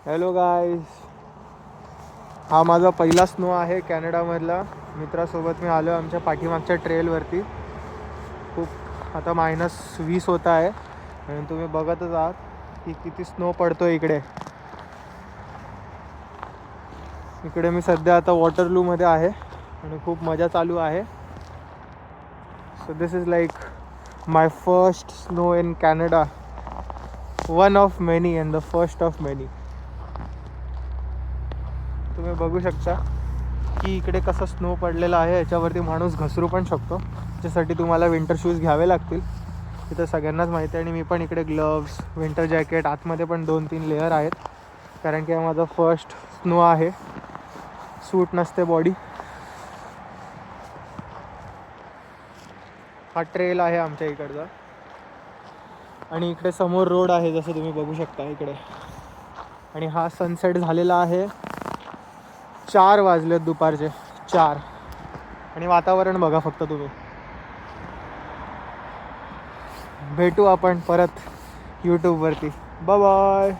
Hello guys, हा माझा पहिला स्नो आहे कॅनडामधला. मित्रासोबत मी आलो आमच्या पाठीमागच्या ट्रेलवरती. खूप आता -20 होत आहे आणि तुम्ही बघतच आहात की किती स्नो पडतो इकडे. इकडे मी सध्या आता वॉटरलूमध्ये आहे आणि खूप मजा चालू आहे. So this is like my first snow in Canada, one of many and the first of many. तुम्ही बघू शकता की इकडे कसा स्नो पडलेला आहे. याच्यावरती माणूस घसरू पण शकतो. त्याच्यासाठी तुम्हाला विंटर शूज घ्यावे लागतील. इथं सगळ्यांनाच माहिती आहे आणि मी पण इकडे ग्लव्स, विंटर जॅकेट, आतमध्ये पण 2-3 लेअर आहेत, कारण की हा माझा फर्स्ट स्नो आहे. सूट नसते बॉडी. हा ट्रेल आहे आमच्या इकडचा आणि इकडे समोर रोड आहे, जसं तुम्ही बघू शकता इकडे. आणि हा सनसेट झालेला आहे. 4 वाजलेत, दुपारचे 4. आणि वातावरण बघा फक्त तुम्ही. भेटू आपण परत यूट्यूबवरती. Bye bye.